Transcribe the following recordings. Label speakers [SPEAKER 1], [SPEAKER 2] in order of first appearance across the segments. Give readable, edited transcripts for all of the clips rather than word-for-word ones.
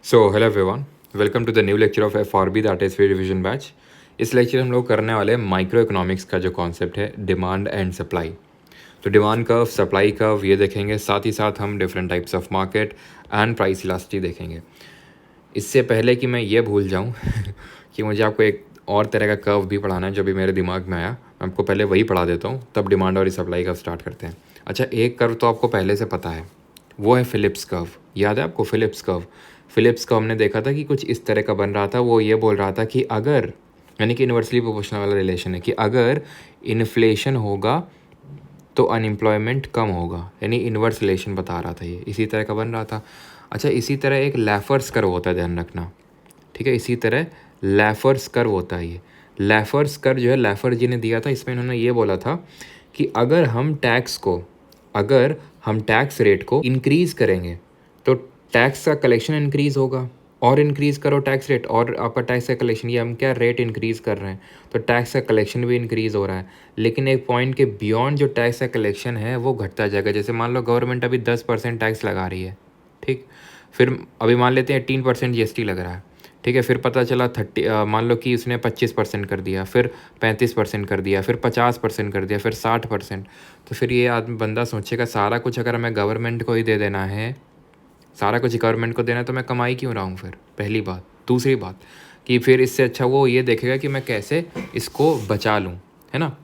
[SPEAKER 1] So hello everyone, welcome to the new lecture of FRB that is free revision batch. इस lecture हम लोग करने वाले हैं माइक्रो इकोनॉमिक्स का जो कॉन्सेप्ट है डिमांड एंड सप्लाई। तो डिमांड कर्व, सप्लाई कर्व ये देखेंगे, साथ ही साथ हम different types of market and price elasticity देखेंगे। इससे पहले कि मैं ये भूल जाऊँ कि मुझे आपको एक और तरह का कर्व भी पढ़ाना है जो भी मेरे दिमाग में आया, मैं आपको पहले वही पढ़ा देता हूँ, तब डिमांड और सप्लाई कर्व स्टार्ट करते हैं। अच्छा, एक कर्व तो आपको पहले से पता है, वो है फिलिप्स कर्व। याद है आपको फिलिप्स कर्व? फिलिप्स को हमने देखा था कि कुछ इस तरह का बन रहा था। वो ये बोल रहा था कि अगर, यानी कि इन्वर्सली प्रोपोर्शनल वाला रिलेशन है, कि अगर इन्फ्लेशन होगा तो अनएम्प्लॉयमेंट कम होगा, यानी इन्वर्स रिलेशन बता रहा था। ये इसी तरह का बन रहा था। अच्छा, इसी तरह एक लैफर्स कर्व होता है, ध्यान रखना, ठीक है। इसी तरह लैफर्स कर्व होता है। ये लैफर्स कर्व जो है लैफर जी ने दिया था। इसमें इन्होंने ये बोला था कि अगर हम टैक्स रेट को इंक्रीज़ करेंगे तो टैक्स का कलेक्शन इंक्रीज़ होगा, और इंक्रीज़ करो टैक्स रेट और आपका टैक्स का कलेक्शन, ये हम क्या रेट इंक्रीज़ कर रहे हैं तो टैक्स का कलेक्शन भी इंक्रीज़ हो रहा है। लेकिन एक पॉइंट के बियॉन्ड जो टैक्स का कलेक्शन है वो घटता जाएगा। जैसे मान लो गवर्नमेंट अभी 10% टैक्स लगा रही है, ठीक। फिर अभी मान लेते हैं 18% GST लग रहा है, ठीक है। फिर पता चला मान लो कि उसने 25% कर दिया, फिर 35% कर दिया, फिर 50% कर दिया, फिर 60%। तो फिर ये आदमी बंदा सोचेगा सारा कुछ अगर हमें गवर्नमेंट को ही दे देना है, सारा कुछ गवर्नमेंट को देना है, तो मैं कमाई क्यों रहा हूँ फिर? पहली बात। दूसरी बात कि फिर इससे अच्छा वो ये देखेगा कि मैं कैसे इसको बचा लूँ, है ना,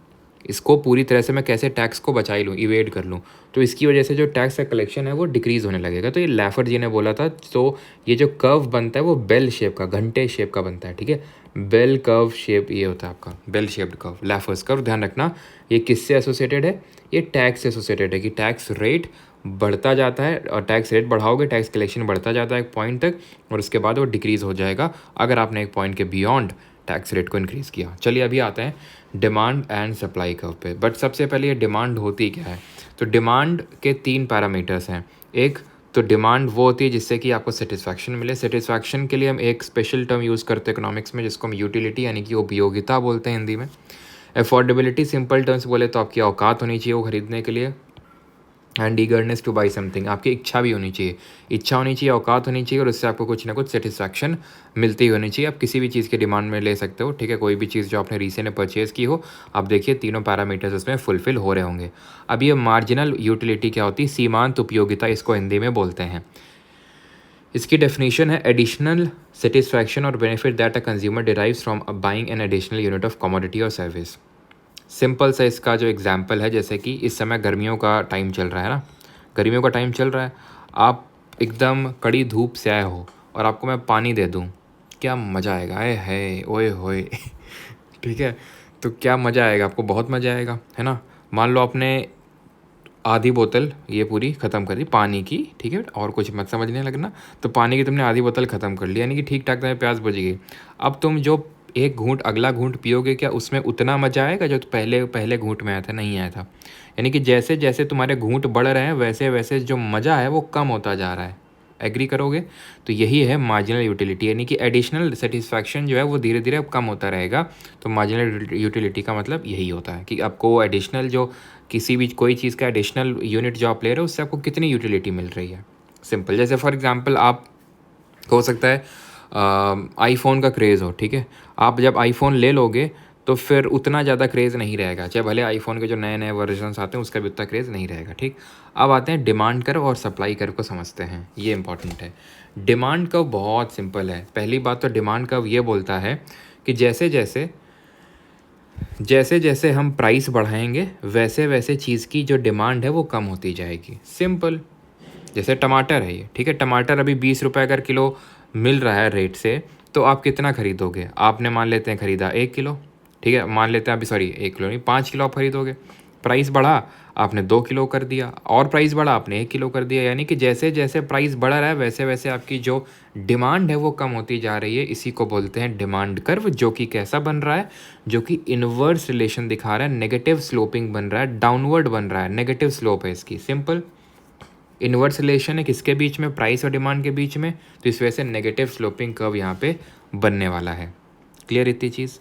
[SPEAKER 1] इसको पूरी तरह से मैं कैसे टैक्स को बचा ही लूँ, इवेड कर लूँ। तो इसकी वजह से जो टैक्स का कलेक्शन है वो डिक्रीज़ होने लगेगा। तो ये लैफर्ड जी ने बोला था। तो ये जो कर्व बनता है वो बेल शेप का, घंटे शेप का बनता है, ठीक है। बेल कर्व शेप ये होता है आपका, बेल शेप्ड कर्व, लैफर्स कर्व। ध्यान रखना ये किससे एसोसिएटेड है? ये टैक्स से एसोसिएटेड है, कि टैक्स रेट बढ़ता जाता है, और टैक्स रेट बढ़ाओगे टैक्स कलेक्शन बढ़ता जाता है एक पॉइंट तक, और उसके बाद वो डिक्रीज़ हो जाएगा अगर आपने एक पॉइंट के बियॉन्ड टैक्स रेट को इंक्रीज़ किया। चलिए अभी आते हैं डिमांड एंड सप्लाई कर्व पे। बट सबसे पहले ये डिमांड होती क्या है? तो डिमांड के 3 पैरामीटर्स हैं। एक तो डिमांड वो होती है जिससे कि आपको सेटिस्फैक्शन मिले। सेटिस्फैक्शन के लिए हम एक स्पेशल टर्म यूज़ करते हैं इकोनॉमिक्स में, जिसको हम यूटिलिटी यानी कि उपयोगिता बोलते हैं हिंदी में। अफोर्डेबिलिटी सिंपल टर्म्स बोले तो आपकी औकात होनी चाहिए वो खरीदने के लिए। And eagerness two by something, आपकी इच्छा भी होनी चाहिए, इच्छा होनी चाहिए, औकात होनी चाहिए, और उससे आपको कुछ ना कुछ सेटिस्फैक्शन मिलती होनी चाहिए। आप किसी भी चीज़ की डिमांड में ले सकते हो, ठीक है। कोई भी चीज़ जो आपने रिसेंट में परचेज़ की हो, आप देखिए तीनों पैरामीटर्स उसमें फुलफिल हो रहे होंगे। अब ये मार्जिनल यूटिलिटी क्या होती है? सीमांत उपयोगिता इसको हिंदी में बोलते हैं। इसकी डेफिनेशन है एडिशनल सेटिस्फैक्शन और benefit that a consumer derives from buying an additional unit of commodity और सर्विस। सिंपल सा इसका जो एग्जांपल है, जैसे कि इस समय गर्मियों का टाइम चल रहा है ना, गर्मियों का टाइम चल रहा है, आप एकदम कड़ी धूप से आए हो और आपको मैं पानी दे दूँ, क्या मज़ा आएगा, है ओए होए ठीक है। तो क्या मज़ा आएगा आपको? बहुत मज़ा आएगा, है ना। मान लो आपने आधी बोतल ये पूरी ख़त्म कर दी पानी की, ठीक है, और कुछ मत समझने लगना। तो पानी की तुमने आधी बोतल ख़त्म कर ली, यानी कि ठीक ठाक तुम्हें प्यास बुझ गई। अब तुम जो एक घूंट अगला घूंट पियोगे, क्या उसमें उतना मज़ा आएगा जो पहले पहले घूंट में आया था? नहीं आया था। यानी कि जैसे जैसे तुम्हारे घूंट बढ़ रहे हैं वैसे वैसे जो मज़ा है वो कम होता जा रहा है। एग्री करोगे? तो यही है मार्जिनल यूटिलिटी, यानी कि एडिशनल सेटिस्फैक्शन जो है वो धीरे धीरे अब कम होता रहेगा। तो मार्जिनल यूटिलिटी का मतलब यही होता है कि आपको एडिशनल जो किसी भी कोई चीज़ का एडिशनल यूनिट जो आप ले रहे हो उससे आपको कितनी यूटिलिटी मिल रही है। सिंपल, जैसे फॉर एग्जांपल आप हो सकता है आईफोन का क्रेज़ हो, ठीक है। आप जब आईफोन ले लोगे तो फिर उतना ज़्यादा क्रेज़ नहीं रहेगा, चाहे भले आईफोन के जो नए नए वर्जन्स आते हैं उसका भी उतना क्रेज़ नहीं रहेगा, ठीक। अब आते हैं डिमांड कर्व और सप्लाई कर्व को समझते हैं, ये इंपॉर्टेंट है। डिमांड कर्व बहुत सिंपल है। पहली बात तो डिमांड कर्व ये बोलता है कि जैसे जैसे हम प्राइस बढ़ाएंगे वैसे वैसे चीज़ की जो डिमांड है वो कम होती जाएगी। सिंपल, जैसे टमाटर है ये, ठीक है। टमाटर अभी 20 रुपये अगर किलो मिल रहा है रेट से, तो आप कितना खरीदोगे? आपने मान लेते हैं खरीदा 1 किलो, ठीक है। मान लेते हैं अभी, सॉरी 1 किलो नहीं, 5 किलो आप खरीदोगे। प्राइस बढ़ा, आपने 2 किलो कर दिया, और प्राइस बढ़ा, आपने 1 किलो कर दिया। यानी कि जैसे जैसे प्राइस बढ़ रहा है वैसे वैसे आपकी जो डिमांड है वो कम होती जा रही है। इसी को बोलते हैं डिमांड कर्व, जो कि कैसा बन रहा है? जो कि इन्वर्स रिलेशन दिखा रहा है, नेगेटिव स्लोपिंग बन रहा है, डाउनवर्ड बन रहा है, नेगेटिव स्लोप है इसकी। सिंपल, इन्वर्स रिलेशन है किसके बीच में? प्राइस और डिमांड के बीच में। तो इस वजह से नेगेटिव स्लोपिंग कर्व यहाँ पे बनने वाला है। क्लियर इतनी चीज़?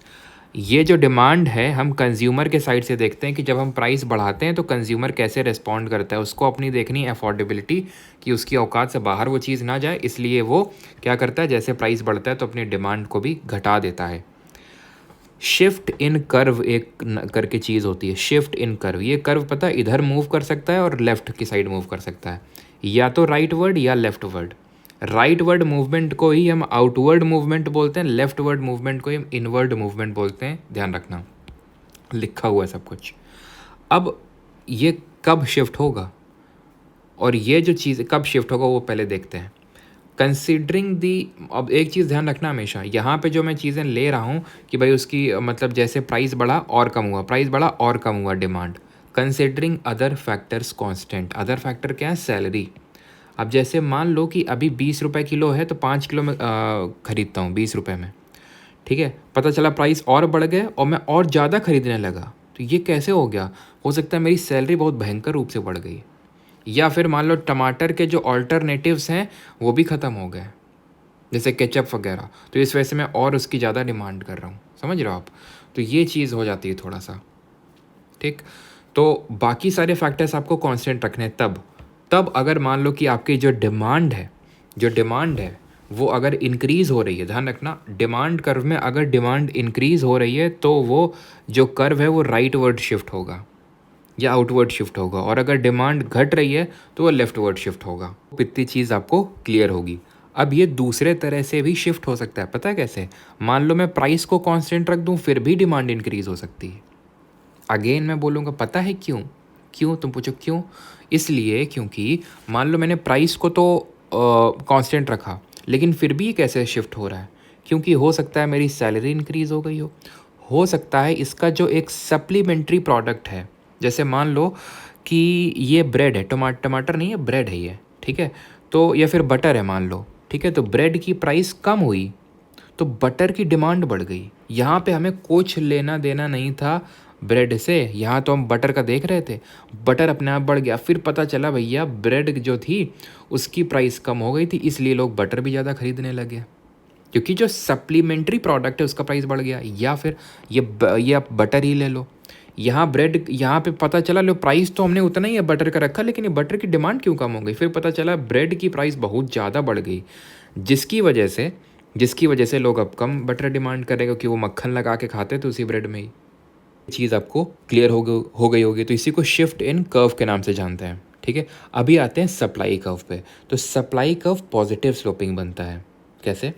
[SPEAKER 1] ये जो डिमांड है हम कंज्यूमर के साइड से देखते हैं कि जब हम प्राइस बढ़ाते हैं तो कंज्यूमर कैसे रिस्पॉन्ड करता है, उसको अपनी देखनी है अफोर्डेबिलिटी कि उसकी औकात से बाहर वो चीज़ ना जाए, इसलिए वो क्या करता है जैसे प्राइस बढ़ता है तो अपनी डिमांड को भी घटा देता है। शिफ्ट इन कर्व एक करके चीज़ होती है, शिफ्ट इन कर्व। ये कर्व पता है इधर मूव कर सकता है और लेफ्ट की साइड मूव कर सकता है, या तो राइट वर्ड या left word. Right word movement को ही हम आउटवर्ड मूवमेंट बोलते हैं, लेफ्ट वर्ड मूवमेंट को ही हम इनवर्ड मूवमेंट बोलते हैं, ध्यान रखना, लिखा हुआ है सब कुछ। अब ये कब शिफ्ट होगा और ये जो चीज़ कब शिफ्ट होगा वो पहले देखते हैं। कंसिडरिंग दी, अब एक चीज़ ध्यान रखना हमेशा, यहाँ पे जो मैं चीज़ें ले रहा हूँ कि भाई उसकी मतलब जैसे प्राइस बढ़ा और कम हुआ, प्राइस बढ़ा और कम हुआ demand, considering other factors constant. Other factor क्या है? सैलरी। अब जैसे मान लो कि अभी 20 रुपये किलो है तो 5 किलो में ख़रीदता हूँ 20 रुपये में, ठीक है, पता चला प्राइस और बढ़ गए और मैं और ज़्यादा ख़रीदने लगा, तो ये कैसे हो गया? हो सकता है मेरी सैलरी बहुत भयंकर रूप से बढ़ गई, या फिर मान लो टमाटर के जो ऑल्टरनेटिव्स हैं वो भी ख़त्म हो गए, जैसे केचप वगैरह, तो इस वजह से मैं और उसकी ज़्यादा डिमांड कर रहा हूँ, समझ रहे हो आप? तो ये चीज़ हो जाती है थोड़ा सा, ठीक। तो बाकी सारे फैक्टर्स आपको कांस्टेंट रखने हैं तब अगर मान लो कि आपकी जो डिमांड है वो अगर इंक्रीज़ हो रही है, ध्यान रखना, डिमांड कर्व में अगर डिमांड इंक्रीज़ हो रही है तो वो जो कर्व है वो राइट वर्ड शिफ्ट होगा या आउटवर्ड शिफ्ट होगा, और अगर डिमांड घट रही है तो वो लेफ्टवर्ड शिफ्ट होगा। इतनी चीज़ आपको क्लियर होगी। अब ये दूसरे तरह से भी शिफ्ट हो सकता है, पता है कैसे? मान लो मैं प्राइस को कांस्टेंट रख दूं फिर भी डिमांड इंक्रीज़ हो सकती है। अगेन मैं बोलूँगा, पता है क्यों तुम पूछो क्यों? इसलिए क्योंकि मान लो मैंने प्राइस को तो कांस्टेंट रखा, लेकिन फिर भी ये कैसे शिफ्ट हो रहा है? क्योंकि हो सकता है मेरी सैलरी इंक्रीज़ हो गई हो सकता है इसका जो एक सप्लीमेंट्री प्रोडक्ट है, जैसे मान लो कि ये ब्रेड है, टमाटर नहीं है, ब्रेड है ये, ठीक है, तो या फिर बटर है मान लो, ठीक है, तो ब्रेड की प्राइस कम हुई तो बटर की डिमांड बढ़ गई। यहाँ पे हमें कुछ लेना देना नहीं था ब्रेड से, यहाँ तो हम बटर का देख रहे थे, बटर अपने आप बढ़ गया, फिर पता चला भैया ब्रेड जो थी उसकी प्राइस कम हो गई थी, इसलिए लोग बटर भी ज़्यादा खरीदने लगे, क्योंकि जो सप्लीमेंट्री प्रोडक्ट है उसका प्राइस बढ़ गया। या फिर ये आप बटर ही ले लो, यहाँ ब्रेड, यहाँ पे पता चला लो प्राइस तो हमने उतना ही है बटर का रखा, लेकिन ये बटर की डिमांड क्यों कम हो गई? फिर पता चला ब्रेड की प्राइस बहुत ज़्यादा बढ़ गई, जिसकी वजह से लोग अब कम बटर डिमांड करेंगे, क्योंकि वो मक्खन लगा के खाते थे उसी ब्रेड में ही। चीज़ आपको क्लियर हो गई होगी। तो इसी को शिफ्ट इन कर्व के नाम से जानते हैं, ठीक है। अभी आते हैं सप्लाई कर्व पे। तो सप्लाई कर्व पॉजिटिव स्लोपिंग बनता है। कैसे?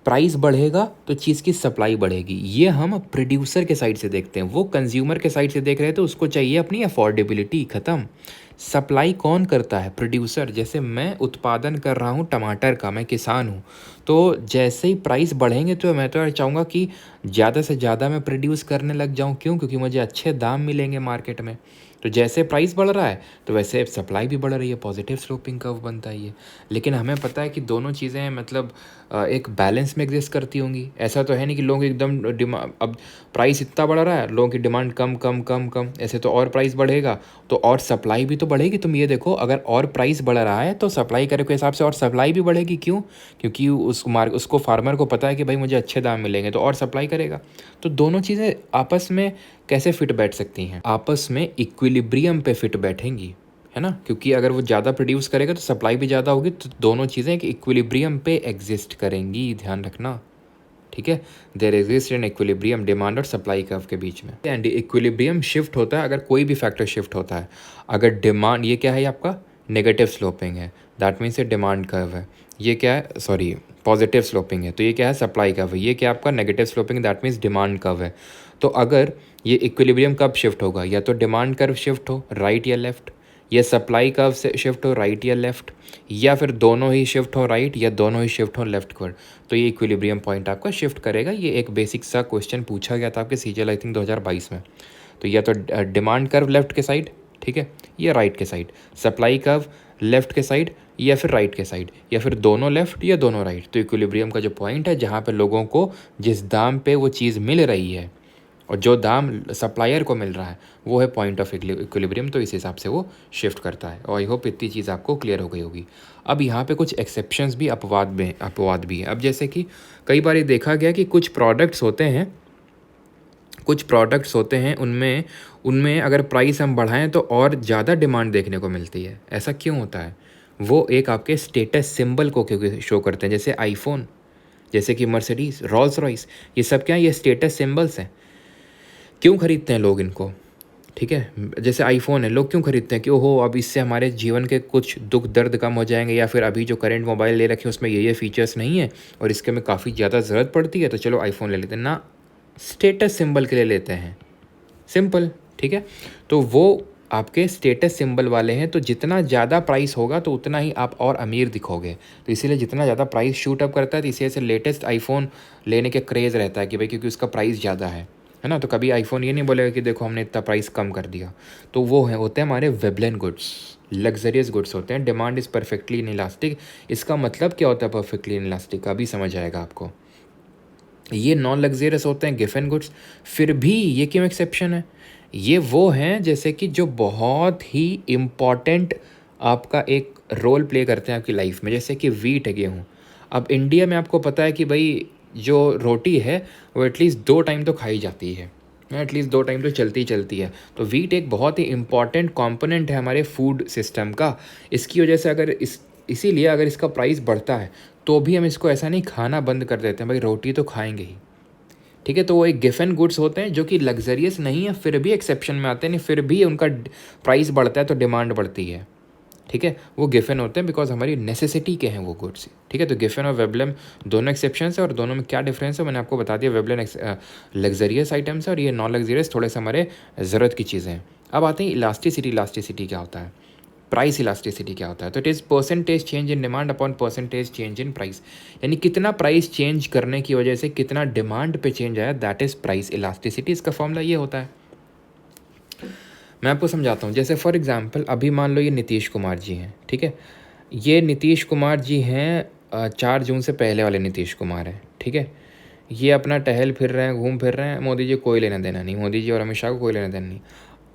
[SPEAKER 1] प्राइस बढ़ेगा तो चीज़ की सप्लाई बढ़ेगी। ये हम प्रोड्यूसर के साइड से देखते हैं, वो कंज्यूमर के साइड से देख रहे हैं, तो उसको चाहिए अपनी अफोर्डेबिलिटी, ख़त्म। सप्लाई कौन करता है? प्रोड्यूसर। जैसे मैं उत्पादन कर रहा हूँ टमाटर का, मैं किसान हूँ, तो जैसे ही प्राइस बढ़ेंगे तो मैं तो चाहूँगा कि ज़्यादा से ज़्यादा मैं प्रोड्यूस करने लग जाऊँ। क्यों? क्योंकि मुझे अच्छे दाम मिलेंगे मार्केट में। तो जैसे प्राइस बढ़ रहा है तो वैसे सप्लाई भी बढ़ रही है, पॉजिटिव स्लोपिंग कर्व बनता है ये। लेकिन हमें पता है कि दोनों चीज़ें मतलब एक बैलेंस में एग्जिस्ट करती होंगी। ऐसा तो है नहीं कि लोगों की एकदम अब प्राइस इतना बढ़ रहा है, लोगों की डिमांड कम कम कम कम, ऐसे तो और प्राइस बढ़ेगा तो और सप्लाई भी तो बढ़ेगी। तुम ये देखो, अगर और प्राइस बढ़ रहा है तो सप्लाई करे के हिसाब से और सप्लाई भी बढ़ेगी। क्यों? क्योंकि उसको फार्मर को पता है कि भाई मुझे अच्छे दाम मिलेंगे, तो और सप्लाई करेगा। तो दोनों चीज़ें आपस में कैसे फिट बैठ सकती हैं? आपस में इक्विलिब्रियम पे फिट बैठेंगी, है ना, क्योंकि अगर वो ज़्यादा प्रोड्यूस करेगा तो सप्लाई भी ज़्यादा होगी, तो दोनों चीज़ें एक इक्विलिब्रियम पे एग्जिस्ट करेंगी, ध्यान रखना, ठीक है। There exist an equilibrium demand और सप्लाई कर्व के बीच में। एंड इक्विलिब्रियम शिफ्ट होता है अगर कोई भी फैक्टर शिफ्ट होता है। अगर डिमांड, ये क्या है आपका नेगेटिव स्लोपिंग है, दैट मीन्स ये डिमांड कर्व है। ये क्या है? सॉरी, पॉजिटिव स्लोपिंग है, तो ये क्या है? सप्लाई कर्व है। ये क्या आपका negative sloping, that means demand curve है। तो अगर ये इक्विलिब्रियम कब शिफ्ट होगा? या तो डिमांड कर्व शिफ्ट हो राइट या लेफ्ट, या सप्लाई कर्व से शिफ्ट हो राइट या लेफ्ट, या फिर दोनों ही शिफ्ट हो राइट या दोनों ही शिफ्ट हो लेफ्ट की ओर, तो ये इक्विलिब्रियम पॉइंट आपका शिफ्ट करेगा। ये एक बेसिक सा क्वेश्चन पूछा गया था आपके सीजीएल आई थिंक 2022 में। तो या तो डिमांड कर्व लेफ्ट के साइड, ठीक है, या राइट के साइड, सप्लाई कर्व लेफ्ट के साइड या फिर राइट के साइड, या फिर दोनों लेफ्ट या दोनों राइट। तो इक्विलिब्रियम का जो पॉइंट है जहाँ पे लोगों को जिस दाम पे वो चीज़ मिल रही है और जो दाम सप्लायर को मिल रहा है वो है पॉइंट ऑफ इक्विलिब्रियम, तो इस हिसाब से वो शिफ्ट करता है। और आई होप इतनी चीज़ आपको क्लियर हो गई होगी। अब यहाँ पे कुछ एक्सेप्शंस भी, अपवाद भी हैं। अब जैसे कि कई बार ये देखा गया कि कुछ प्रोडक्ट्स होते हैं कुछ प्रोडक्ट्स होते हैं उनमें उनमें अगर प्राइस हम बढ़ाएं तो और ज़्यादा डिमांड देखने को मिलती है। ऐसा क्यों होता है? वो एक आपके स्टेटस सिंबल को क्योंकि शो करते हैं, जैसे आईफोन, जैसे कि मर्सिडीज, रोल्स रॉयस, ये सब क्या है? ये स्टेटस सिंबल्स हैं। क्यों खरीदते हैं लोग इनको? ठीक है, जैसे आईफोन है, लोग क्यों खरीदते हैं कि ओहो अब इससे हमारे जीवन के कुछ दुख दर्द कम हो जाएंगे, या फिर अभी जो करंट मोबाइल ले रखे हैं उसमें ये फीचर्स नहीं है और इसके में काफ़ी ज़्यादा ज़रूरत पड़ती है, तो चलो आईफोन ले लेते हैं ना। स्टेटस सिंबल के लिए लेते हैं, सिंपल। ठीक है, तो वो आपके स्टेटस सिंबल वाले हैं, तो जितना ज़्यादा प्राइस होगा तो उतना ही आप और अमीर दिखोगे। तो इसीलिए जितना ज़्यादा प्राइस शूट अप करता है, तो इसी वजह से लेटेस्ट आईफोन लेने के क्रेज़ रहता है कि भाई क्योंकि उसका प्राइस ज़्यादा है ना। तो कभी आईफोन ये नहीं बोलेगा कि देखो हमने इतना प्राइस कम कर दिया। तो वो है होते हैं हमारे वेबलेन गुड्स, लग्जरियस गुड्स होते हैं। Demand is perfectly inelastic. इसका मतलब क्या होता है परफेक्टली इनइलास्टिक? अभी समझ आएगा आपको। ये नॉन लग्जरियस होते हैं गिफन गुड्स। फिर भी ये क्यों एक्सेप्शन है? ये वो हैं जैसे कि जो बहुत ही इम्पॉर्टेंट आपका एक रोल प्ले करते हैं आपकी लाइफ में, जैसे कि वीट है, गेहूँ। अब इंडिया में आपको पता है कि भाई जो रोटी है वो एटलीस्ट 2 टाइम तो खाई जाती है, एटलीस्ट 2 टाइम तो चलती है। तो वीट एक बहुत ही इम्पॉर्टेंट कंपोनेंट है हमारे फूड सिस्टम का। इसकी वजह से अगर इसीलिए अगर इसका प्राइस बढ़ता है तो भी हम इसको ऐसा नहीं खाना बंद कर देते हैं, भाई रोटी तो खाएंगे ही। ठीक है, तो वो एक गिफन गुड्स होते हैं जो कि लग्जरियस नहीं है, फिर भी एक्सेप्शन में आते हैं, नहीं फिर भी उनका प्राइस बढ़ता है तो डिमांड बढ़ती है। ठीक है, वो गिफन होते हैं बिकॉज हमारी नेसेसिटी के हैं वो गुड्स। ठीक है, तो गिफन और वेबलेम दोनों एक्सेप्शंस है, और दोनों में क्या डिफरेंस है मैंने आपको बता दिया। वेबलेम लग्जरियस आइटम्स है और ये नॉन लग्जरियस थोड़े से हमारे ज़रूरत की चीज़ें हैं। अब आते हैं इलास्टिसिटी। इलास्टिसिटी क्या होता है? प्राइस इलास्टिसिटी क्या होता है? तो it is percentage change in demand upon percentage change in price. यानी कितना प्राइस चेंज करने की वजह से कितना डिमांड पे चेंज आया, दैट इज़ प्राइस इलास्टिसिटी। इसका फॉर्मूला ये होता है, मैं आपको समझाता हूँ। जैसे फॉर एग्जांपल अभी मान लो ये नीतीश कुमार जी हैं। ठीक है, ये नीतीश कुमार जी हैं 4 जून से पहले वाले नीतीश कुमार हैं। ठीक है, ये अपना टहल फिर रहे हैं, घूम फिर रहे हैं, मोदी जी कोई लेना देना नहीं, मोदी जी और अमित शाह को कोई लेना देना नहीं।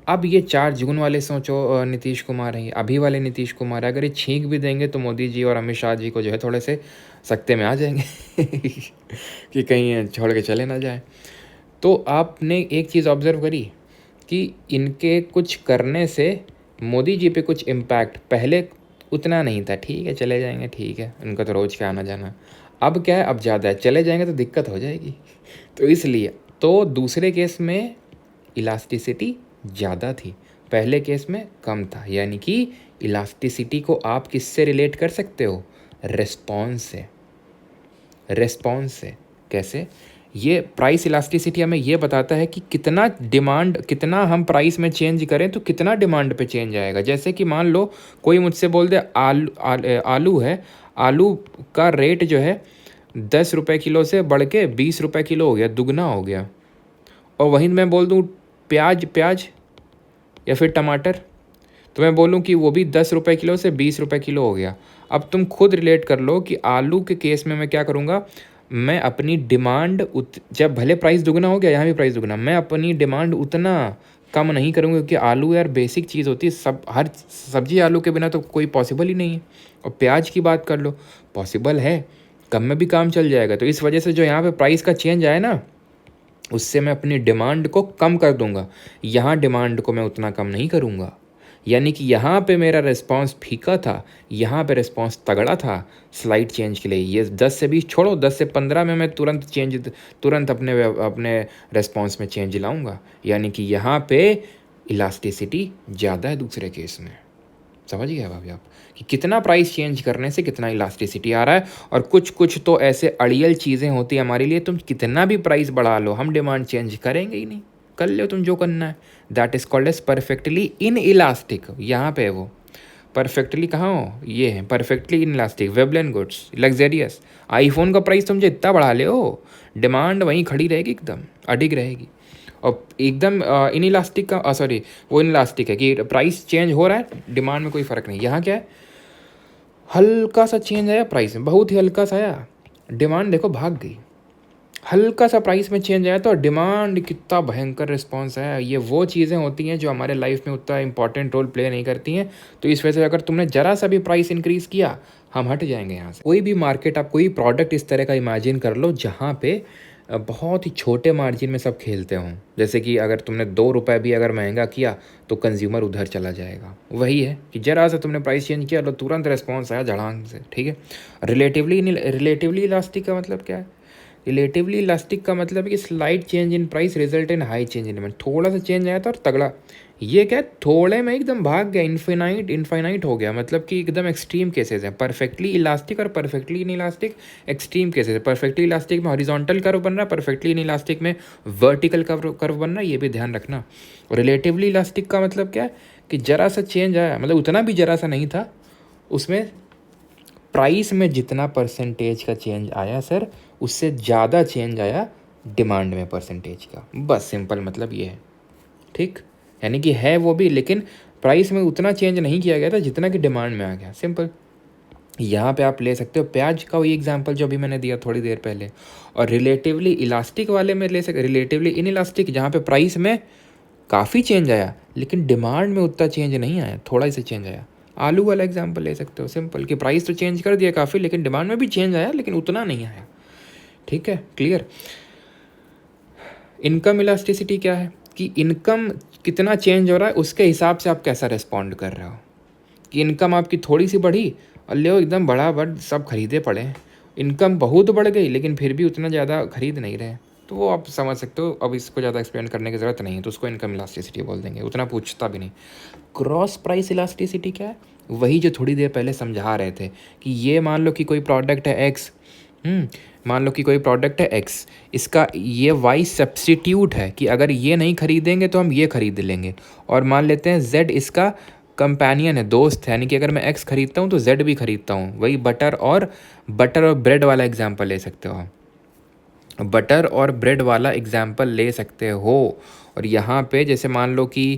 [SPEAKER 1] अब ये 4 जून वाले सोचो नीतीश कुमार हैं, अभी वाले नीतीश कुमार है, अगर ये छींक भी देंगे तो मोदी जी और अमित शाह जी को जो है थोड़े से सकते में आ जाएंगे कि कहीं छोड़ के चले ना जाए। तो आपने एक चीज़ ऑब्ज़र्व करी कि इनके कुछ करने से मोदी जी पे कुछ इम्पैक्ट पहले उतना नहीं था। ठीक है चले जाएंगे, ठीक है उनका तो रोज़ का आना जाना। अब क्या है, अब ज़्यादा है, चले जाएंगे तो दिक्कत हो जाएगी। तो इसलिए तो दूसरे केस में इलास्टिसिटी ज़्यादा थी, पहले केस में कम था। यानी कि इलास्टिसिटी को आप किससे रिलेट कर सकते हो? रिस्पॉन्स से। रिस्पॉन्स से कैसे? ये प्राइस इलास्टिसिटी हमें ये बताता है कि कितना डिमांड, कितना हम प्राइस में चेंज करें तो कितना डिमांड पे चेंज आएगा। जैसे कि मान लो कोई मुझसे बोल दे आलू है, आलू का रेट जो है 10 रुपये किलो से बढ़ के 20 रुपये किलो हो गया, दुगना हो गया। और वहीं मैं बोल दूँ प्याज या फिर टमाटर, तो मैं बोलूँ कि वो भी 10 रुपये किलो से 20 रुपये किलो हो गया। अब तुम खुद रिलेट कर लो कि आलू के केस में मैं क्या करूँगा, मैं अपनी डिमांड जब भले प्राइस दुगना हो गया, यहाँ भी प्राइस दुगना, मैं अपनी डिमांड उतना कम नहीं करूँगा क्योंकि आलू यार बेसिक चीज़ होती है, सब हर सब्जी आलू के बिना तो कोई पॉसिबल ही नहीं है। और प्याज की बात कर लो, पॉसिबल है, कम में भी काम चल जाएगा। तो इस वजह से जो यहाँ पे प्राइस का चेंज आया ना, उससे मैं अपनी डिमांड को कम कर दूंगा, यहाँ डिमांड को मैं उतना कम नहीं करूँगा। यानी कि यहाँ पे मेरा रिस्पांस फीका था, यहाँ पे रिस्पांस तगड़ा था स्लाइड चेंज के लिए। ये 10 से 20 छोड़ो, 10 से 15 में मैं तुरंत अपने रिस्पांस में चेंज लाऊंगा। यानी कि यहाँ पे इलास्टिसिटी ज़्यादा है दूसरे केस में। समझ गए भाभी आप कि कितना प्राइस चेंज करने से कितना इलास्टिसिटी आ रहा है। और कुछ तो ऐसे अड़ियल चीज़ें होती हैं हमारे लिए, तुम कितना भी प्राइस बढ़ा लो हम डिमांड चेंज करेंगे ही नहीं, कर लो तुम जो करना है। That is called as perfectly inelastic. यहाँ पे वो परफेक्टली कहाँ हो, ये है perfectly inelastic Veblen goods luxurious. IPhone का प्राइस तुम जो इतना बढ़ा ले हो, डिमांड वहीं खड़ी रहेगी, एकदम अडिग रहेगी। और एकदम इन इलास्टिक का सॉरी वो इन इलास्टिक है कि प्राइस चेंज हो रहा है, डिमांड में कोई फ़र्क नहीं। यहाँ क्या है, हल्का सा चेंज आया प्राइस में, बहुत ही हल्का सा आया, डिमांड देखो भाग गई। हल्का सा प्राइस में चेंज आया तो डिमांड कितना भयंकर रिस्पॉन्स है। ये वो चीज़ें होती हैं जो हमारे लाइफ में उतना इंपॉर्टेंट रोल प्ले नहीं करती हैं। तो इस वजह से अगर तुमने ज़रा सा भी प्राइस इंक्रीज़ किया, हम हट जाएंगे यहाँ से। कोई भी मार्केट, आप कोई प्रोडक्ट इस तरह का इमेजिन कर लो जहाँ पे बहुत ही छोटे मार्जिन में सब खेलते हों, जैसे कि अगर तुमने 2 रुपये भी अगर महंगा किया तो कंज्यूमर उधर चला जाएगा। वही है कि ज़रा सा तुमने प्राइस चेंज किया तो तुरंत रिस्पॉन्स आया झड़ांग से, ठीक है। रिलेटिवली इलास्टिक का मतलब क्या है? रिलेटिवली इलास्टिक का मतलब है कि slight change in price result in high change in demand. थोड़ा सा चेंज आया था और तगड़ा, ये क्या है, थोड़े में एकदम भाग गया, इनफाइनाइट हो गया। मतलब कि एकदम एक्सट्रीम केसेस हैं। परफेक्टली इलास्टिक और perfectly in elastic extreme cases है। परफेक्टली इलास्टिक में हॉरिजॉन्टल कर्व बन रहा है, परफेक्टली इन इलास्टिक में वर्टिकल कर्व बन रहा है, ये भी ध्यान रखना। और रिलेटिवली इलास्टिक का मतलब क्या है कि ज़रा सा चेंज आया, मतलब उतना भी ज़रा सा नहीं था, उसमें प्राइस में जितना परसेंटेज का चेंज आया सर, उससे ज़्यादा चेंज आया डिमांड में परसेंटेज का। बस सिंपल मतलब ये है, ठीक। यानी कि है वो भी, लेकिन प्राइस में उतना चेंज नहीं किया गया था जितना कि डिमांड में आ गया, सिंपल। यहाँ पे आप ले सकते हो प्याज का वही एग्जांपल जो अभी मैंने दिया थोड़ी देर पहले। और रिलेटिवली इलास्टिक वाले में ले सकते, रिलेटिवली इन इलास्टिक जहाँ पे प्राइस में काफ़ी चेंज आया लेकिन डिमांड में उतना चेंज नहीं आया, थोड़ा सा चेंज आया। आलू वाला एग्जांपल ले सकते हो, सिंपल, कि प्राइस तो चेंज कर दिया काफ़ी लेकिन डिमांड में भी चेंज आया लेकिन उतना नहीं आया, ठीक है, क्लियर। इनकम इलास्टिसिटी क्या है कि इनकम कितना चेंज हो रहा है उसके हिसाब से आप कैसा रिस्पॉन्ड कर रहे हो। कि इनकम आपकी थोड़ी सी बढ़ी और ले एकदम बड़ा बड़ सब खरीदे पड़े, इनकम बहुत बढ़ गई लेकिन फिर भी उतना ज़्यादा खरीद नहीं रहे, तो वो आप समझ सकते हो। अब इसको ज़्यादा एक्सप्लेन करने की ज़रूरत नहीं है, तो उसको इनकम इलास्टिसिटी बोल देंगे, उतना पूछता भी नहीं। क्रॉस प्राइस इलास्टिसिटी क्या है? वही जो थोड़ी देर पहले समझा रहे थे कि ये मान लो कि कोई प्रोडक्ट है एक्स, मान लो कि कोई प्रोडक्ट है एक्स, इसका ये वाई सब्स्टिट्यूट है कि अगर ये नहीं खरीदेंगे तो हम ये खरीद लेंगे। और मान लेते हैं जेड इसका कंपेनियन है, दोस्त है, यानी कि अगर मैं एक्स खरीदता हूँ तो जेड भी खरीदता हूँ। वही बटर और ब्रेड वाला एग्जाम्पल ले सकते हो, बटर और ब्रेड वाला एग्जाम्पल ले सकते हो। और यहाँ पे जैसे मान लो कि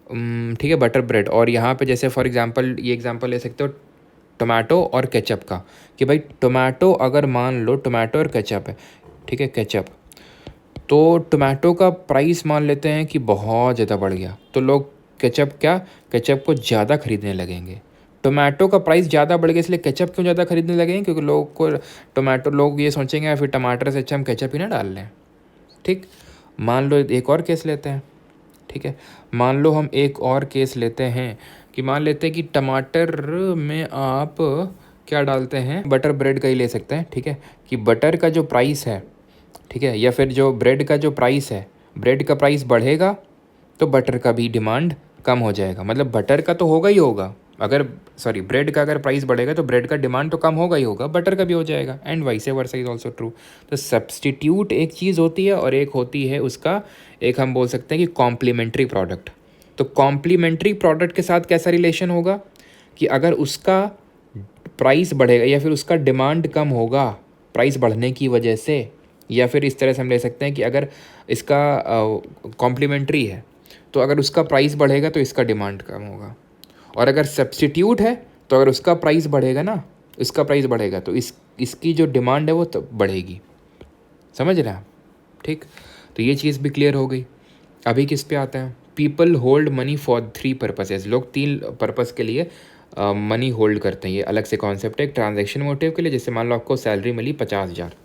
[SPEAKER 1] ठीक है बटर ब्रेड, और यहाँ पे जैसे फॉर एग्जांपल ये एग्जांपल ले सकते हो टोमेटो और केचप का, कि भाई टोमेटो अगर मान लो टोमेटो और केचप है, ठीक है, केचप, तो टोमेटो का प्राइस मान लेते हैं कि बहुत ज़्यादा बढ़ गया तो लोग केचप को ज़्यादा खरीदने लगेंगे। टोमेटो का प्राइस ज़्यादा बढ़ गया इसलिए केचप क्यों ज़्यादा खरीदने लगेंगे? क्योंकि लोग ये सोचेंगे फिर टमाटर से अच्छा हम केचप ही ना डाल लें, ठीक। मान लो एक और केस लेते हैं, ठीक है, मान लो हम एक और केस लेते हैं कि मान लेते हैं कि टमाटर में आप क्या डालते हैं, बटर ब्रेड का ही ले सकते हैं, ठीक है, कि बटर का जो प्राइस है, ठीक है, या फिर जो ब्रेड का जो प्राइस है, ब्रेड का प्राइस बढ़ेगा तो बटर का भी डिमांड कम हो जाएगा। मतलब बटर का तो होगा ही होगा, अगर ब्रेड का अगर प्राइस बढ़ेगा तो ब्रेड का डिमांड तो कम होगा ही होगा, बटर का भी हो जाएगा, and vice versa is also true. तो सब्सटीट्यूट एक चीज़ होती है और एक होती है उसका, एक हम बोल सकते हैं कि कॉम्प्लीमेंट्री प्रोडक्ट। तो कॉम्प्लीमेंट्री प्रोडक्ट के साथ कैसा रिलेशन होगा कि अगर उसका प्राइस बढ़ेगा या फिर उसका डिमांड कम होगा प्राइस बढ़ने की वजह से, या फिर इस तरह से हम ले सकते हैं कि अगर इसका कॉम्प्लीमेंट्री है तो अगर उसका प्राइस बढ़ेगा तो इसका डिमांड कम होगा, और अगर सब्स्टिट्यूट है तो अगर उसका प्राइस बढ़ेगा ना, इसका प्राइस बढ़ेगा तो इसकी जो डिमांड है वो तो बढ़ेगी। समझ रहे हैं आप? ठीक, तो ये चीज़ भी क्लियर हो गई। अभी किस पे आते हैं? People hold money for 3 purposes. लोग 3 पर्पस के लिए मनी होल्ड करते हैं। ये अलग से कॉन्सेप्ट है। एक ट्रांजैक्शन मोटिव के लिए, जैसे मान लो आपको सैलरी मिली 50,000,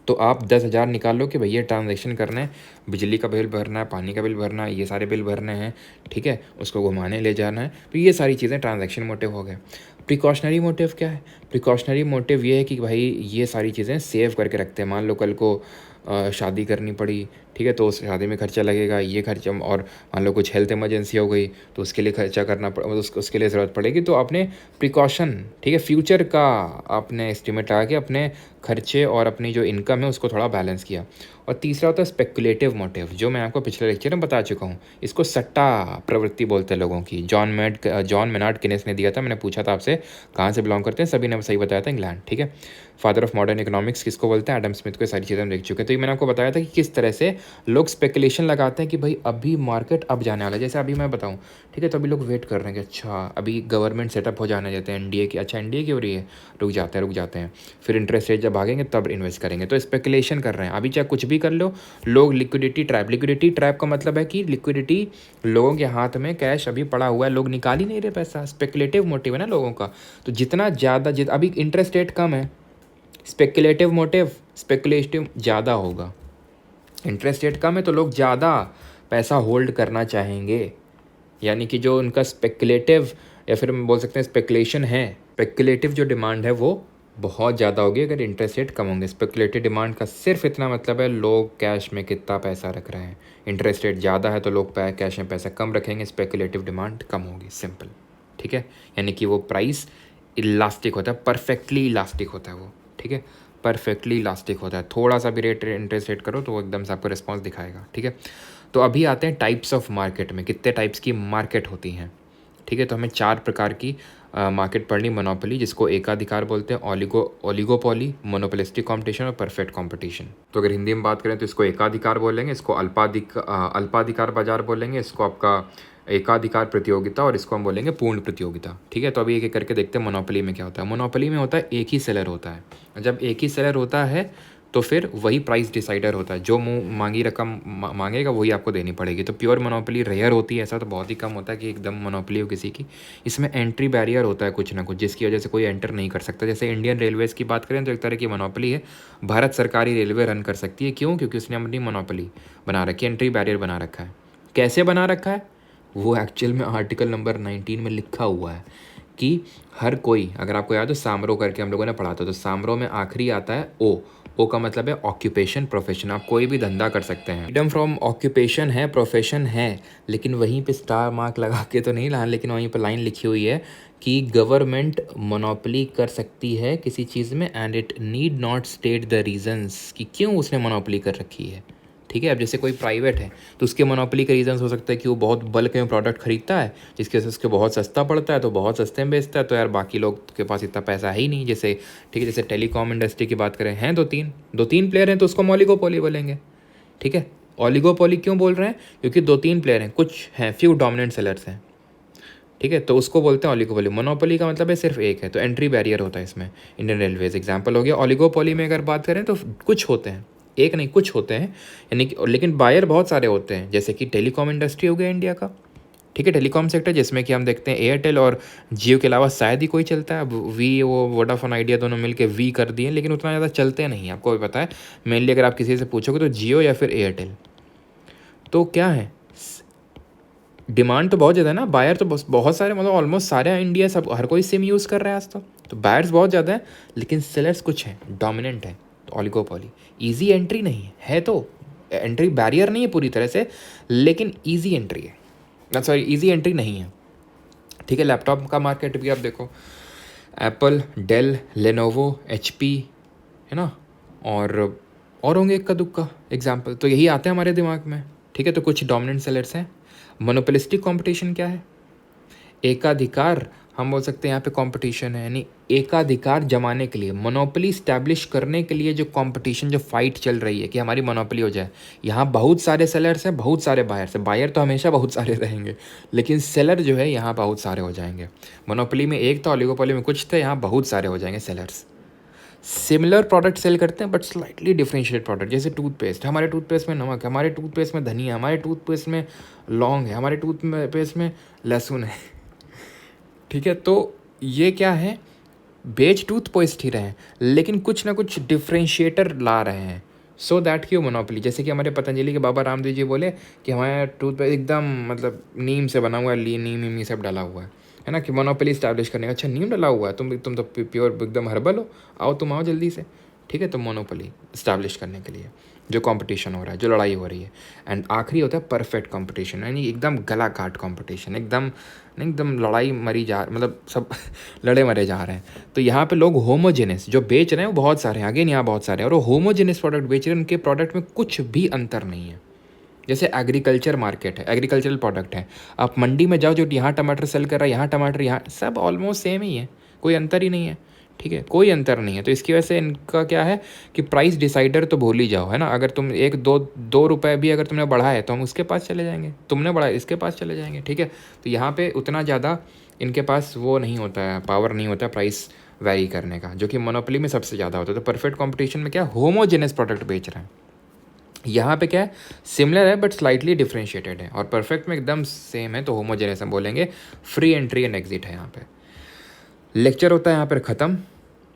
[SPEAKER 1] तो आप 10,000 निकाल लो कि भैया ट्रांजैक्शन करना है, बिजली का बिल भरना है, पानी का बिल भरना है, ये सारे बिल भरने हैं, ठीक है, उसको घुमाने ले जाना है, तो ये सारी चीज़ें ट्रांजैक्शन मोटिव हो गए। प्रिकॉशनरी मोटिव क्या है? प्रिकॉशनरी मोटिव ये है कि भाई ये सारी चीज़ें सेव करके रखते हैं। मान लो कल को शादी करनी पड़ी, ठीक है, तो उस शादी में खर्चा लगेगा, ये खर्चा, और मान लो कुछ हेल्थ इमरजेंसी हो गई तो उसके लिए खर्चा करना उसके लिए ज़रूरत पड़ेगी, तो आपने प्रिकॉशन, ठीक है, फ्यूचर का आपने एस्टिमेट लगा के अपने खर्चे और अपनी जो इनकम है उसको थोड़ा बैलेंस किया। और तीसरा होता है स्पेकुलेटिव मोटिव, जो मैं आपको पिछले लेक्चर में बता चुका हूँ। इसको सट्टा प्रवृत्ति बोलते हैं लोगों की। जॉन मेनार्ड किनेस ने दिया था। मैंने पूछा था आपसे कहाँ से बिलोंग करते हैं, सभी ने सही बताया था, इंग्लैंड, ठीक है। फादर ऑफ मॉडर्न इकोनॉमिक्स किसको बोलते हैं? एडम स्मिथ को। सारी चीज़ें हम देख चुके हैं। तो ये मैंने आपको बताया था कि किस तरह से लोग स्पेकुलेशन लगाते हैं कि भाई अभी मार्केट अब जाने वाला है। जैसे अभी मैं बताऊँ, ठीक है, तो अभी लोग वेट कर रहे हैं कि अच्छा अभी गवर्नमेंट सेटअप हो जाने देते हैं, एनडीए की, अच्छा एनडीए की हो रही है, रुक जाते हैं, फिर इंटरेस्ट रेट जब भागेंगे तब इन्वेस्ट करेंगे। तो स्पेकुलेशन कर रहे हैं। अभी चाहे कुछ भी कर लो, लोग लिक्विडिटी ट्रैप का मतलब है कि लिक्विडिटी, लोगों के हाथ में कैश अभी पड़ा हुआ है, लोग निकाल ही नहीं रहे पैसा। स्पेकुलेटिव मोटिव है ना लोगों का। तो जितना ज़्यादा अभी इंटरेस्ट रेट कम है, स्पेकुलेटिव मोटिव, स्पेकुलेटिव ज़्यादा होगा। इंटरेस्ट रेट कम है तो लोग ज़्यादा पैसा होल्ड करना चाहेंगे, यानी कि जो उनका स्पेकुलेटिव या फिर हम बोल सकते हैं स्पेकुलेशन है, स्पेकुलेटिव जो डिमांड है वो बहुत ज़्यादा होगी अगर इंटरेस्ट रेट कम होंगे। स्पेकुलेटिव डिमांड का सिर्फ इतना मतलब है लोग कैश में कितना पैसा रख रहे हैं। इंटरेस्ट रेट ज़्यादा है तो लोग कैश में पैसा कम रखेंगे, स्पेकुलेटिव डिमांड कम होगी, सिंपल। ठीक है, यानी कि वो प्राइस इलास्टिक होता है, परफेक्टली इलास्टिक होता है वो। ठीक है, परफेक्टली इलास्टिक होता है, थोड़ा सा भी रेट इंटरेस्ट रेट करो तो वो एकदम से आपको रिस्पॉन्स दिखाएगा। ठीक है, तो अभी आते हैं टाइप्स ऑफ मार्केट में, कितने टाइप्स की मार्केट होती हैं। ठीक है, तो हमें 4 प्रकार की मार्केट पढ़नी। मोनोपोली, जिसको एकाधिकार बोलते हैं, ओलिगोपोली, मोनोपोलिस्टिक कंपटीशन और परफेक्ट कंपटीशन। तो अगर हिंदी में बात करें तो इसको एकाधिकार बोलेंगे, इसको अल्पाधिकार बाजार बोलेंगे, इसको आपका एकाधिकार प्रतियोगिता, और इसको हम बोलेंगे पूर्ण प्रतियोगिता। ठीक है, तो अभी एक एक करके देखते हैं मोनोपोली में क्या होता है। मोनोपोली में होता है एक ही सेलर होता है। जब एक ही सेलर होता है तो फिर वही प्राइस डिसाइडर होता है, जो मुँह मांगी रकम मांगेगा वही आपको देनी पड़ेगी। तो प्योर मोनोपोली रेयर होती है, ऐसा तो बहुत ही कम होता है कि एकदम मोनोपोली हो किसी की। इसमें एंट्री बैरियर होता है कुछ ना कुछ, जिसकी वजह से कोई एंटर नहीं कर सकता। जैसे इंडियन रेलवेज़ की बात करें तो एक तरह की मोनोपोली है, भारत सरकारी रेलवे रन कर सकती है। क्यों? क्योंकि उसने अपनी मोनोपोली बना रखी है, एंट्री बैरियर बना रखा है। कैसे बना रखा है वो एक्चुअल में आर्टिकल नंबर 19 में लिखा हुआ है कि हर कोई, अगर आपको याद हो सामरो करके हम लोगों ने पढ़ा था, तो सामरो में आखिरी आता है ओ का मतलब है ऑक्यूपेशन, प्रोफेशन। आप कोई भी धंधा कर सकते हैं। फ्रीडम फ्रॉम ऑक्यूपेशन है, प्रोफेशन है, लेकिन वहीं पे स्टार मार्क लगा के तो नहीं ला, लेकिन वहीं पे लाइन लिखी हुई है कि गवर्नमेंट मोनोपोली कर सकती है किसी चीज़ में and it need not state the reasons कि क्यों उसने मोनोपोली कर रखी है। ठीक है, अब जैसे कोई प्राइवेट है तो उसके मोनोपोली का रीजंस हो सकता है कि वो बहुत बल्क में प्रोडक्ट खरीदता है, जिसकी वजह से उसके बहुत सस्ता पड़ता है, तो बहुत सस्ते में बेचता है, तो यार बाकी लोग के पास इतना पैसा है ही नहीं। जैसे ठीक है, जैसे टेलीकॉम इंडस्ट्री की बात करें, हैं दो तीन प्लेयर हैं तो उसको ओलिगोपोली बोलेंगे। ठीक है, ओलिगोपोली क्यों बोल रहे हैं? क्योंकि 2-3 प्लेयर हैं, कुछ हैं, फ्यू डोमिनेंट सेलर्स हैं। ठीक है, तो उसको बोलते हैं ओलिगोपोली। मोनोपोली का मतलब है सिर्फ एक है, तो एंट्री बैरियर होता है इसमें। इंडियन रेलवेज एग्जाम्पल हो गया। ओलिगोपोली में अगर बात करें तो कुछ होते हैं, एक नहीं कुछ होते हैं, यानी कि लेकिन बायर बहुत सारे होते हैं। जैसे कि टेलीकॉम इंडस्ट्री हो गया इंडिया का। ठीक है, टेलीकॉम सेक्टर, जिसमें कि हम देखते हैं एयरटेल और जियो के अलावा शायद ही कोई चलता है। अब वी वो वोडाफोन आइडिया दोनों मिलके वी कर दिए, लेकिन उतना ज़्यादा चलते नहीं, आपको भी पता है। मेनली अगर आप किसी से पूछोगे तो जियो या फिर एयरटेल। तो क्या है, डिमांड तो बहुत ज़्यादा है ना, बायर तो बहुत सारे, मतलब ऑलमोस्ट सारे इंडिया, सब हर कोई सिम यूज़ कर रहा है आज तो बायर्स बहुत ज़्यादा है, लेकिन सेलर्स कुछ हैं, डोमिनेंट है। तो ओलिगोपोली ईजी एंट्री नहीं है, तो एंट्री बैरियर नहीं है पूरी तरह से, लेकिन ईजी एंट्री है, सॉरी ईजी एंट्री नहीं है। ठीक है, लैपटॉप का मार्केट भी आप देखो, एप्पल, डेल, लेनोवो, HP, है ना, और होंगे इक्का दुक्का एग्जाम्पल, तो यही आते हैं हमारे दिमाग में। ठीक है, तो कुछ डोमिनेंट सेलर्स हैं। मोनोपोलिस्टिक कंपटीशन क्या है? एकाधिकार, हम बोल सकते हैं यहाँ पे कंपटीशन है, यानी एकाधिकार जमाने के लिए, मोनोपोली स्टैब्लिश करने के लिए जो कंपटीशन, जो फाइट चल रही है कि हमारी मोनोपोली हो जाए। यहाँ बहुत सारे सेलर्स हैं, बहुत सारे बायर्स हैं। बायर तो हमेशा बहुत सारे रहेंगे, लेकिन सेलर जो है यहाँ बहुत सारे हो जाएंगे। मोनोपोली में एक था, ओलिगोपोली में कुछ थे, यहाँ बहुत सारे हो जाएंगे सेलर्स। सिमिलर प्रोडक्ट सेल करते हैं बट स्लाइटली डिफरेंशिएट प्रोडक्ट। जैसे टूथपेस्ट, हमारे टूथपेस्ट में नमक है, हमारे टूथपेस्ट में धनिया, हमारे टूथपेस्ट में लौंग है, हमारे टूथपेस्ट में लहसुन है। ठीक है, तो ये क्या है, बेच टूथपेस्ट ही रहे हैं, लेकिन कुछ ना कुछ डिफरेंशिएटर ला रहे हैं, सो दैट की मोनोपोली। जैसे कि हमारे पतंजलि के बाबा रामदेव जी बोले कि हमारा टूथपेस्ट एकदम मतलब नीम से बना हुआ है, नीम ये सब डाला हुआ है ना, कि मोनोपोली स्टैब्लिश करने का। अच्छा, नीम डाला हुआ है, तुम तो प्योर एकदम हर्बल हो, तुम आओ जल्दी से। ठीक है, तो मोनोपोली स्टैब्लिश करने के लिए जो कंपटीशन हो रहा है, जो लड़ाई हो रही है। एंड आखिरी होता है परफेक्ट कंपटीशन, यानी एकदम गला काट कंपटीशन, एकदम लड़ाई मरी जा, मतलब सब लड़े मरे जा रहे हैं। तो यहाँ पे लोग होमोजेनस जो बेच रहे हैं वो बहुत सारे हैं, अगेन यहाँ बहुत सारे हैं, और वो होमोजेनस प्रोडक्ट बेच रहे हैं, उनके प्रोडक्ट में कुछ भी अंतर नहीं है। जैसे एग्रीकल्चर मार्केट है, एग्रीकल्चरल प्रोडक्ट है, आप मंडी में जाओ, जो यहाँ टमाटर सेल कर रहा है, यहाँ टमाटर, यहाँ सब ऑलमोस्ट सेम ही है, कोई अंतर ही नहीं है। ठीक है, कोई अंतर नहीं है। तो इसकी वजह से इनका क्या है कि प्राइस डिसाइडर तो भूल ही जाओ, है ना। अगर तुम एक दो रुपये भी अगर तुमने बढ़ाए तो हम उसके पास चले जाएंगे, तुमने बढ़ाया इसके पास चले जाएंगे। ठीक है, तो यहाँ पे उतना ज़्यादा इनके पास वो नहीं होता है, पावर नहीं होता है प्राइस वैरी करने का, जो कि मोनोपोली में सबसे ज़्यादा होता है। तो परफेक्ट कॉम्पिटिशन में क्या, होमोजेनस प्रोडक्ट बेच रहे हैं। यहाँ पे क्या है, सिमिलर है बट स्लाइटली डिफरेंशिएटेड है, और परफेक्ट में एकदम सेम है, तो होमोजेनस हम बोलेंगे। फ्री एंट्री एंड एग्जिट है यहाँ पे। लेक्चर होता है यहाँ पर ख़त्म।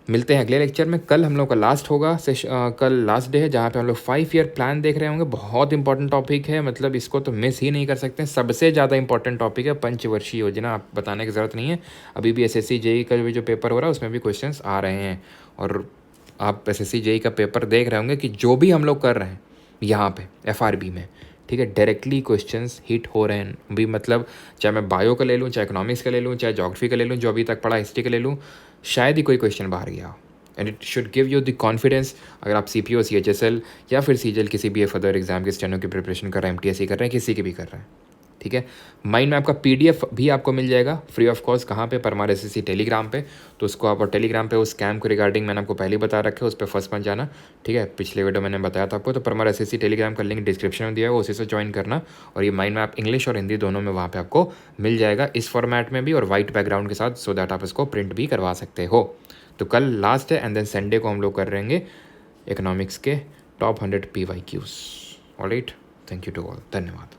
[SPEAKER 1] मिलते हैं अगले लेक्चर में। कल हम लोग का लास्ट होगा कल लास्ट डे है जहाँ पे हम लोग 5 ईयर प्लान देख रहे होंगे। बहुत इंपॉर्टेंट टॉपिक है, मतलब इसको तो मिस ही नहीं कर सकते। सबसे ज़्यादा इंपॉर्टेंट टॉपिक है पंचवर्षीय योजना, आप बताने की ज़रूरत नहीं है। अभी भी SSC JEE का भी जो पेपर हो रहा है उसमें भी क्वेश्चन आ रहे हैं, और आप SSC JEE का पेपर देख रहे होंगे कि जो भी हम लोग कर रहे हैं यहाँ पे FRB में, ठीक है, डायरेक्टली क्वेश्चंस हिट हो रहे हैं भी। मतलब चाहे मैं बायो का ले लूँ, चाहे इकोनॉमिक्स का ले लूँ, चाहे ज्योग्राफी का ले लूँ, जो अभी तक पढ़ा हिस्ट्री का ले लूँ, शायद ही कोई क्वेश्चन बाहर गया हो। And it should give you the confidence. अगर आप CPO CHSL या फिर CGL किसी भी फर्दर एग्जाम के स्टेनो की प्रिपरेशन कर रहे हैं, MTSC कर रहे हैं, किसी की भी कर रहे हैं, ठीक है, माइंड मैप का PDF भी आपको मिल जाएगा फ्री ऑफ कॉस्ट। कहाँ पे? परमार SSC टेलीग्राम पे। तो उसको आप, और टेलीग्राम पे उस स्कैम को रिगार्डिंग मैंने आपको पहले बता रखा है, उस पर फर्स्ट मत जाना, ठीक है। पिछले वीडियो मैंने बताया था आपको। तो परमार SSC टेलीग्राम का लिंक डिस्क्रिप्शन में दिया है, उसी से ज्वाइन करना। और ये माइंड मैप इंग्लिश और हिंदी दोनों में वहाँ पर आपको मिल जाएगा, इस फॉर्मेट में भी और वाइट बैकग्राउंड के साथ, सो दैट आप इसको प्रिंट भी करवा सकते हो। तो कल लास्ट है, एंड देन संडे को हम लोग कर रहेंगे इकोनॉमिक्स के top 100 PYQs। Alright, thank you to all, धन्यवाद।